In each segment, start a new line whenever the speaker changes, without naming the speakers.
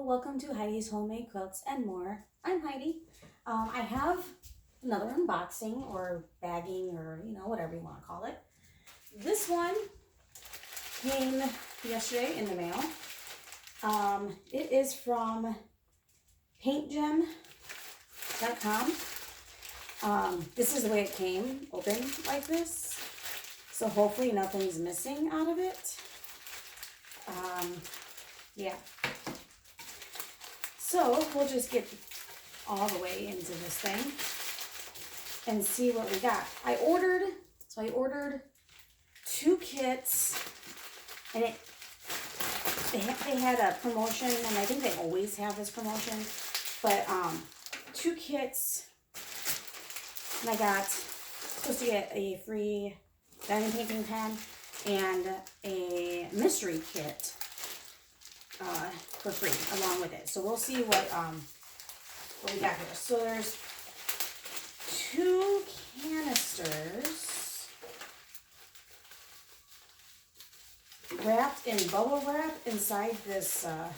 welcome to Heidi's Homemade Quilts and More. I'm Heidi. I have another unboxing or bagging or whatever you want to call it. This one came yesterday in the mail. It is from PaintGem.com. This is the way it came, open like this. So hopefully nothing's missing out of it. Yeah. So we'll just get all the way into this thing and see what we got. I ordered 2 kits, and they had a promotion, and I think they always have this promotion, but 2 kits, and I supposed to get a free diamond painting pen and a mystery kit for free along with it. So we'll see what we got here. So there's 2 canisters wrapped in bubble wrap inside this. I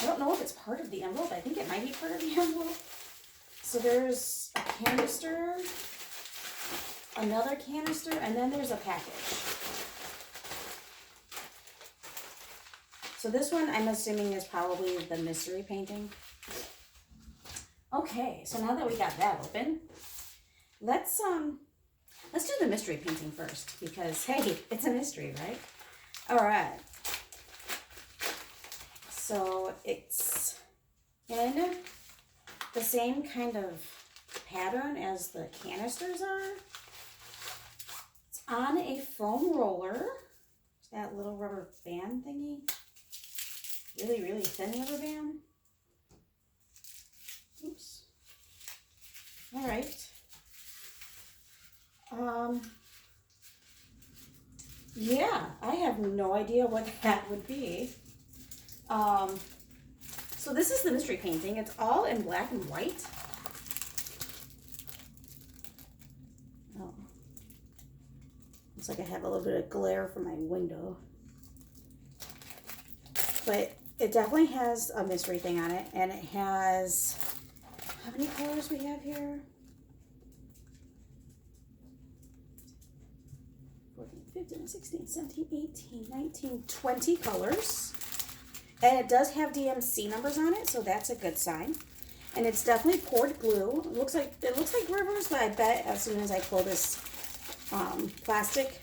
don't know if it's part of the envelope. I think it might be part of the envelope. So there's a canister, another canister, and then there's a package. So this one, I'm assuming, is probably the mystery painting. Okay, so now that we got that open, let's do the mystery painting first, because hey, it's a mystery, right? All right. So it's in the same kind of pattern as the canisters are. It's on a foam roller. That little rubber band thingy. Really, really thin rubber band. Oops. All right. Yeah, I have no idea what that would be. So this is the mystery painting. It's all in black and white. Oh. Looks like I have a little bit of glare from my window. But it definitely has a mystery thing on it, and it has, how many colors we have here? 14, 15, 16, 17, 18, 19, 20 colors. And it does have DMC numbers on it, so that's a good sign. And it's definitely poured glue. It looks like rivers, but I bet as soon as I pull this plastic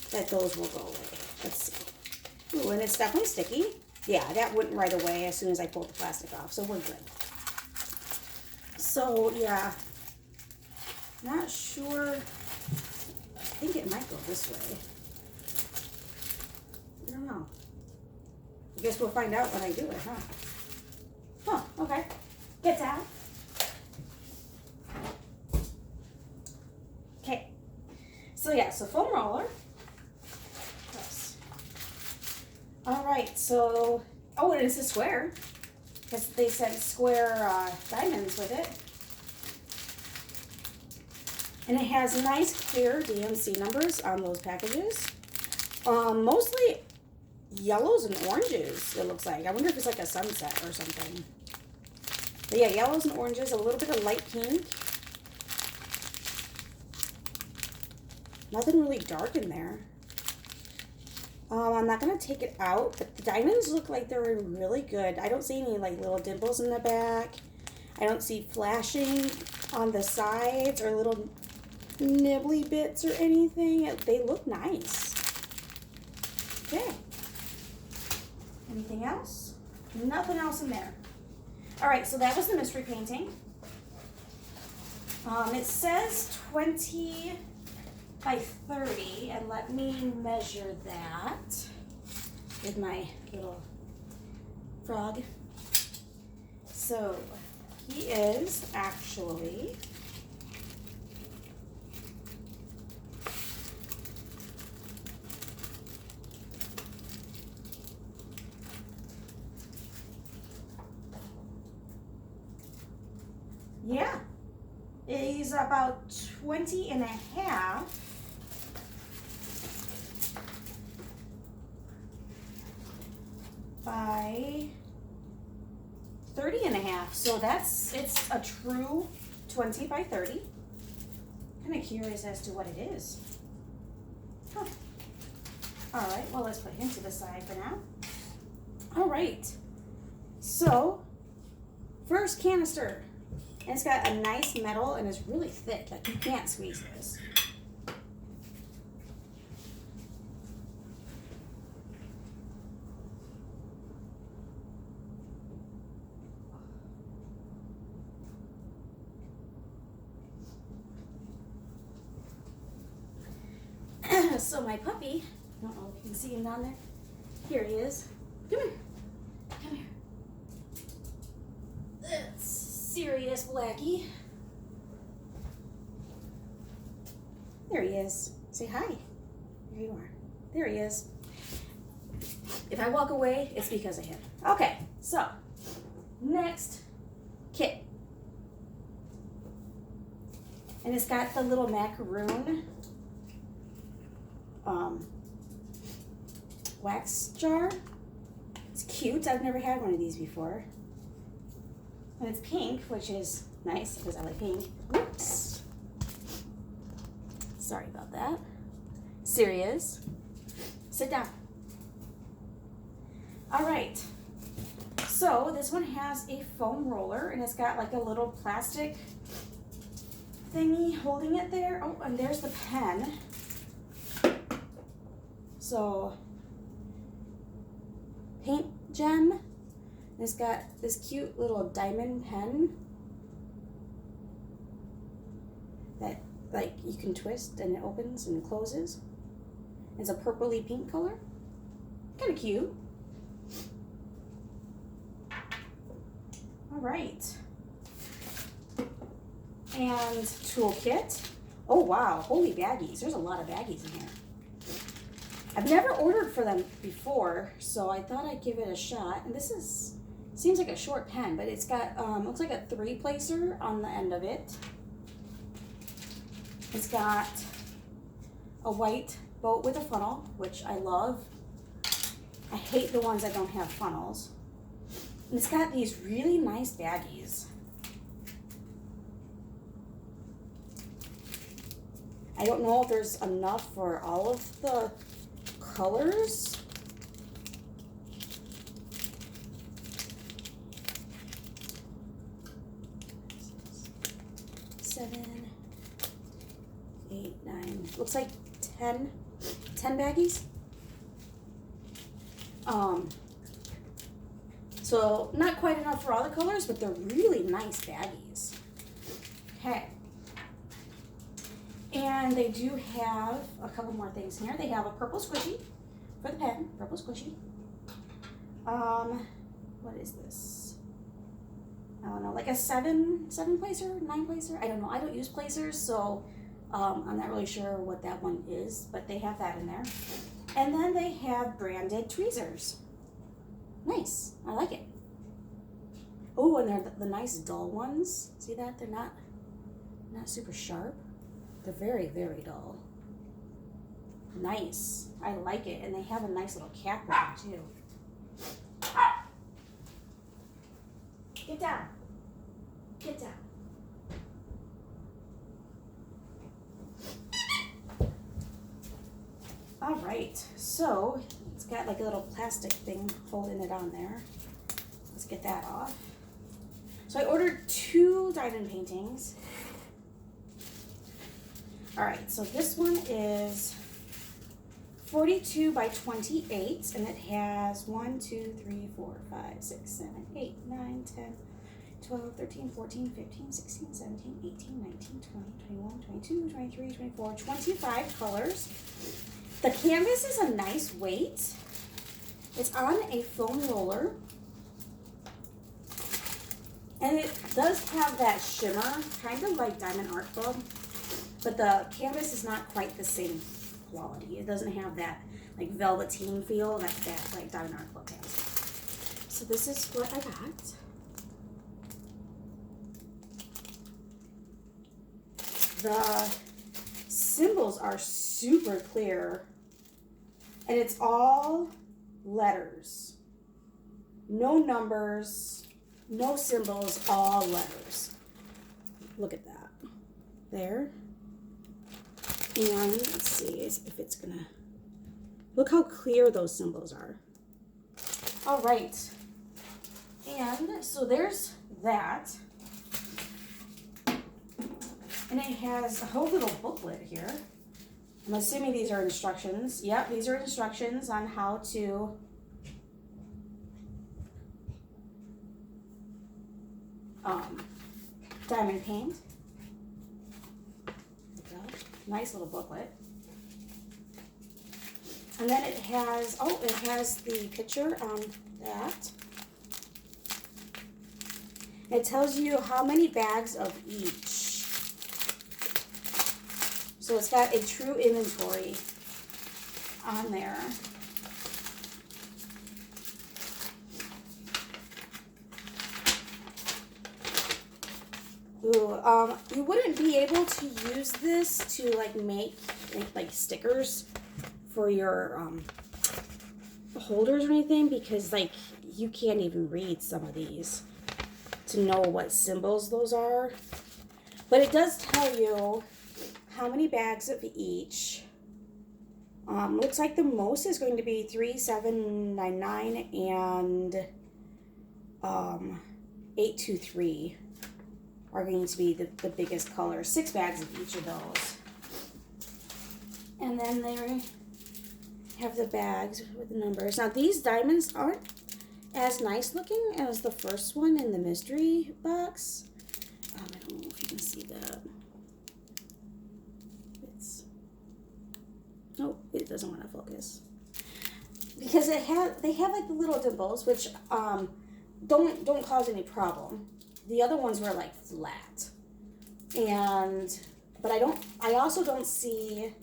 that those will go away. Let's see. Ooh, and it's definitely sticky. Yeah, that went right away as soon as I pulled the plastic off, so we're good. So, yeah. Not sure. I think it might go this way. I don't know. I guess we'll find out when I do it, huh? Huh, okay. Gets out. Okay. So, yeah, so foam roller. All right, so, oh, and it's a square, because they sent square diamonds with it. And it has nice, clear DMC numbers on those packages. Mostly yellows and oranges, it looks like. I wonder if it's like a sunset or something. But yeah, yellows and oranges, a little bit of light pink. Nothing really dark in there. I'm not going to take it out, but the diamonds look like they're really good. I don't see any like little dimples in the back. I don't see flashing on the sides or little nibbly bits or anything. They look nice. Okay. Anything else? Nothing else in there. All right, so that was the mystery painting. It says 20 by 30, and let me measure that with my little frog. So he is actually he's about 20 and a half by 30.5. So it's a true 20 by 30. Kind of curious as to what it is. Huh. All right, well, let's put him to the side for now. All right, so first canister. And it's got a nice metal and it's really thick, like you can't squeeze this. So my puppy, I don't know if you can see him down there. Here he is. Come here. Come here. That's serious Blackie. There he is. Say hi. There you are. There he is. If I walk away, it's because of him. Okay, so next kit. And it's got the little macaroon wax jar. It's cute. I've never had one of these before. And it's pink, which is nice because I like pink. Whoops. Sorry about that. Serious. Sit down. All right. So this one has a foam roller and it's got like a little plastic thingy holding it there. Oh, and there's the pen. So PaintGem. It's got this cute little diamond pen that like you can twist and it opens and closes. It's a purpley pink color. Kind of cute. All right. And toolkit. Oh wow, holy baggies. There's a lot of baggies in here. I've never ordered for them before, so I thought I'd give it a shot. And this seems like a short pen, but it's got, looks like a 3-placer on the end of it. It's got a white boat with a funnel, which I love. I hate the ones that don't have funnels. And it's got these really nice baggies. I don't know if there's enough for all of the colors. Seven, 8, 9. Looks like 10 baggies. So not quite enough for all the colors, but they're really nice baggies. Okay. And they do have a couple more things here. They have a purple squishy for the pen, purple squishy. What is this? I don't know, like a 7-placer, 9-placer? I don't know. I don't use placers, so I'm not really sure what that one is, but they have that in there. And then they have branded tweezers. Nice. I like it. Oh, and they're the nice dull ones. See that? They're not super sharp. They're very, very dull. Nice. I like it. And they have a nice little cap with them too. Get down. Get down. All right. So it's got like a little plastic thing holding it on there. Let's get that off. So I ordered 2 diamond paintings. All right, so this one is 42 by 28, and it has 1, 2, 3, 4, 5, 6, 7, 8, 9, 10, 12, 13, 14, 15, 16, 17, 18, 19, 20, 21, 22, 23, 24, 25 colors. The canvas is a nice weight. It's on a foam roller. And it does have that shimmer, kind of like Diamond Art Club. But the canvas is not quite the same quality. It doesn't have that like velveteen feel that like Diamond Art Club has. So this is what I got. The symbols are super clear and it's all letters. No numbers. No symbols, all letters. Look at that. There. And let's see if it's gonna, look how clear those symbols are. All right. And so there's that. And it has a whole little booklet here. I'm assuming these are instructions. Yep, these are instructions on how to diamond paint. Nice little booklet. And then it has, oh, it has the picture on that. It tells you how many bags of each. So it's got a true inventory on there. Ooh, you wouldn't be able to use this to like make like stickers for your holders or anything, because like you can't even read some of these to know what symbols those are. But it does tell you how many bags of each. Looks like the most is going to be 3799 and 823 are going to be the biggest colors. 6 bags of each of those. And then they have the bags with the numbers. Now these diamonds aren't as nice looking as the first one in the mystery box. I don't know if you can see that. Oh, it doesn't want to focus. Because they have like the little dimples, which don't cause any problem. The other ones were like flat. But I also don't see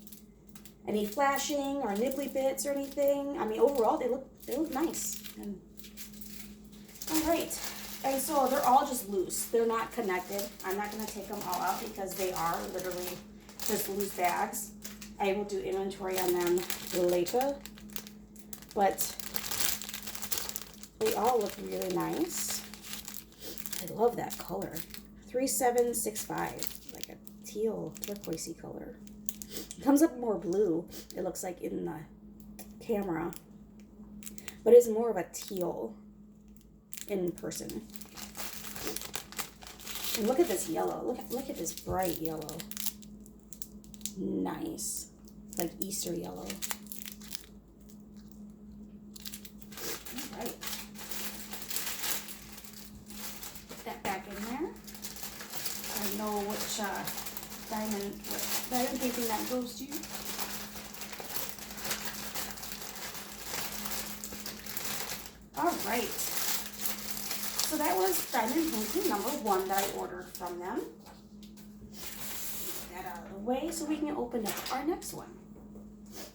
any flashing or nibbly bits or anything. I mean, overall they look nice. And all right. And so they're all just loose. They're not connected. I'm not going to take them all out because they are literally just loose bags. I will do inventory on them later, but they all look really nice. I love that color. 3765, like a teal turquoisey color. It comes up more blue, it looks like in the camera, but it's more of a teal in person. And look at this yellow. Look at this bright yellow. Nice. Like Easter yellow. All right. Put that back in there. I know which diamond painting that goes to. All right. So that was diamond painting number 1 that I ordered from them. Get that out of the way so we can open up our next one.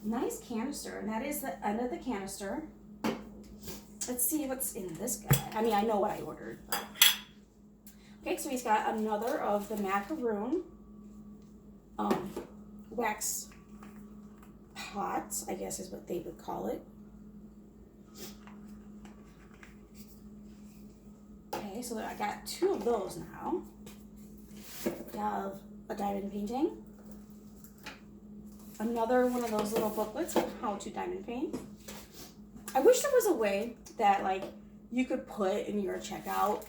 Nice canister, and that is the end of the canister. Let's see what's in this guy. I mean, I know what I ordered. But. Okay, so he's got another of the macaroon wax pots, I guess is what they would call it. Okay, so I got 2 of those now. We have a diamond painting. Another one of those little booklets on how to diamond paint. I wish there was a way that like you could put in your checkout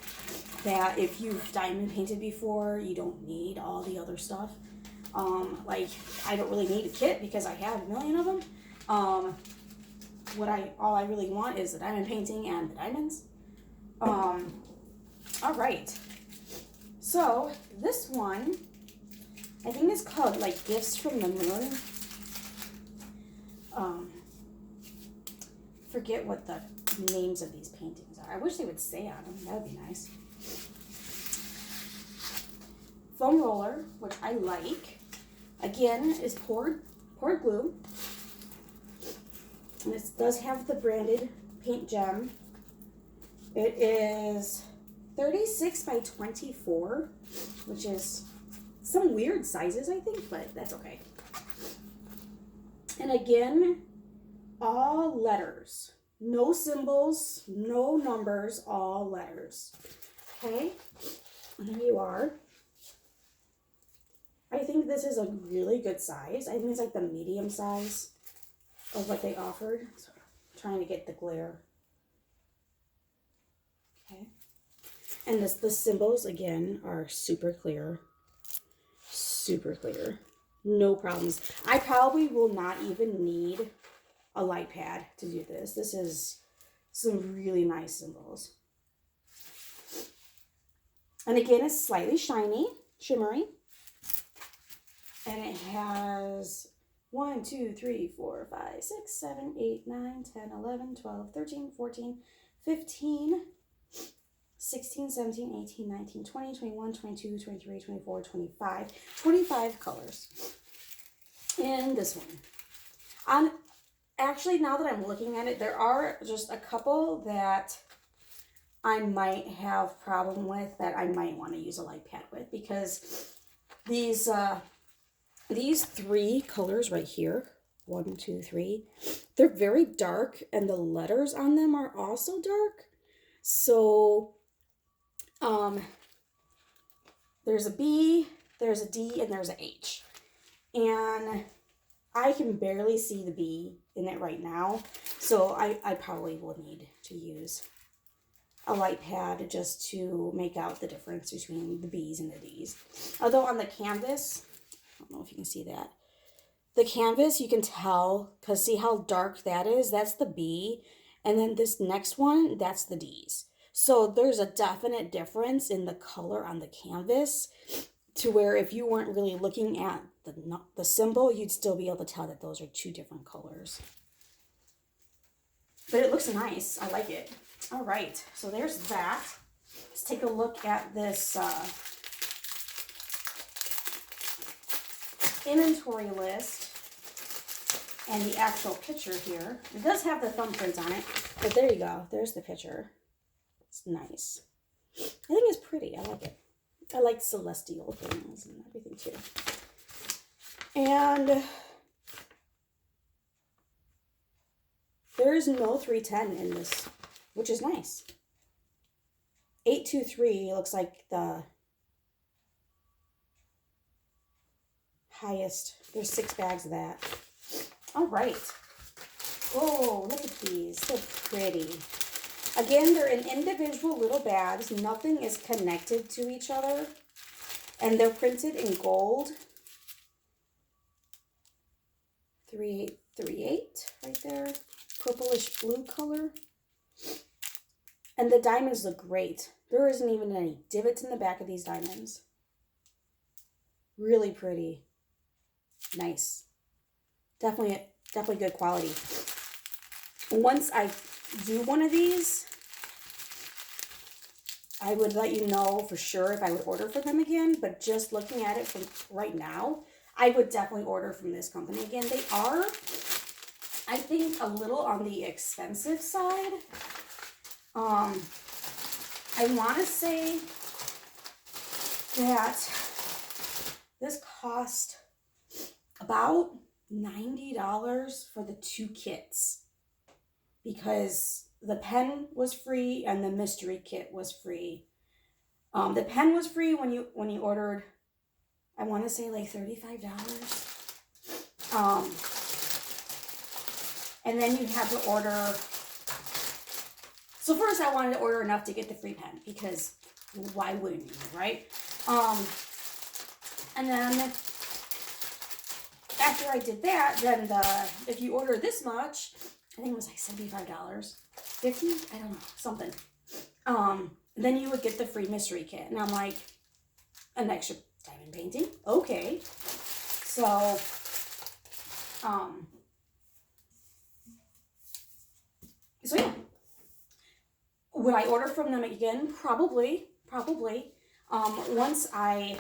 that if you've diamond painted before, you don't need all the other stuff. Like I don't really need a kit because I have a million of them. All I really want is the diamond painting and the diamonds. All right. So this one, I think it's called like Gifts from the Moon. Forget what the names of these paintings are. I wish they would say on them. That would be nice. Foam roller, which I like. Again, is poured glue. And this does have the branded PaintGem. It is 36 by 24, which is some weird sizes, I think, but that's okay. And again, all letters. No symbols, no numbers, all letters. Okay, and there you are. I think this is a really good size. I think it's like the medium size of what they offered. So I'm trying to get the glare. Okay. And the symbols, again, are super clear. Super clear. No problems. I probably will not even need a light pad to do this. This is some really nice symbols. And again, it's slightly shimmery. And it has 1, 2, 3, 4, 5, 6, 7, 8, 9, 10, 11, 12, 13, 14, 15, 16, 17, 18, 19, 20, 21, 22, 23, 24, 25. 25 colors in this one. Actually, now that I'm looking at it, there are just a couple that I might have problem with that I might want to use a light pad with, because these 3 colors right here, 1, 2, 3, they're very dark, and the letters on them are also dark. So there's a B, there's a D, and there's a H. And I can barely see the B in it right now, so I probably will need to use a light pad just to make out the difference between the B's and the D's. Although on the canvas, I don't know if you can see that. The canvas, you can tell, because see how dark that is? That's the B. And then this next one, that's the D's. So there's a definite difference in the color on the canvas, to where if you weren't really looking at the symbol, you'd still be able to tell that those are 2 different colors. But it looks nice. I like it. All right, so there's that. Let's take a look at this inventory list and the actual picture here. It does have the thumbprint on it, but there you go. There's the picture. It's nice. I think it's pretty. I like it. I like celestial things and everything too. And there is no 310 in this, which is nice. 823 looks like the highest. There's 6 bags of that. All right. Oh, look at these. So pretty. Again, they're in individual little bags. Nothing is connected to each other. And they're printed in gold. 3838 right there. Purplish blue color. And the diamonds look great. There isn't even any divots in the back of these diamonds. Really pretty. Nice. Definitely good quality. Once I do one of these, I would let you know for sure if I would order for them again. But just looking at it from right now, I would definitely order from this company again. They are, I think, a little on the expensive side. I want to say that this cost about $90 for the 2 kits, because the pen was free and the mystery kit was free. The pen was free when you ordered, I want to say like $35. And then you had to order. So first I wanted to order enough to get the free pen, because why wouldn't you, right? And then after I did that, then if you order this much, I think it was like $75, $50, I don't know, something. Then you would get the free mystery kit, and I'm like, an extra diamond painting, okay. So, so yeah. Would I order from them again? Probably. Once I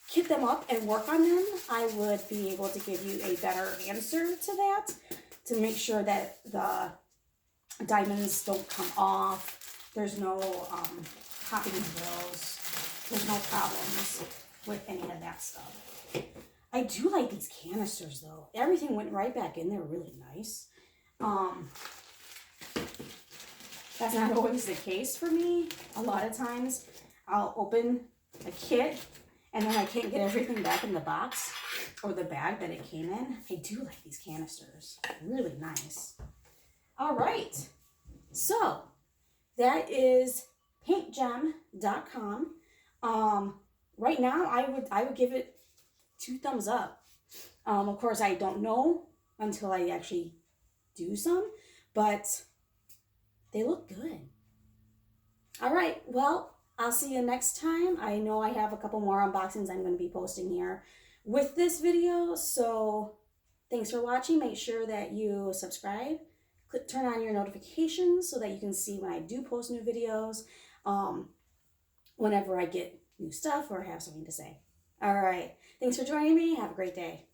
kit them up and work on them, I would be able to give you a better answer to that, to make sure that the diamonds don't come off. There's no popping drills. There's no problems with any of that stuff. I do like these canisters though. Everything went right back in there really nice. That's not always the case for me. A lot of times I'll open a kit and then I can't get everything back in the box or the bag that it came in. I do like these canisters. Really nice. All right. So that is PaintGem.com. Right now I would give it 2 thumbs up. Of course I don't know until I actually do some, but they look good. All right, well, I'll see you next time. I know I have a couple more unboxings I'm going to be posting here with this video, so thanks for watching. Make sure that you subscribe, turn on your notifications so that you can see when I do post new videos, whenever I get new stuff or have something to say. All right, thanks for joining me. Have a great day.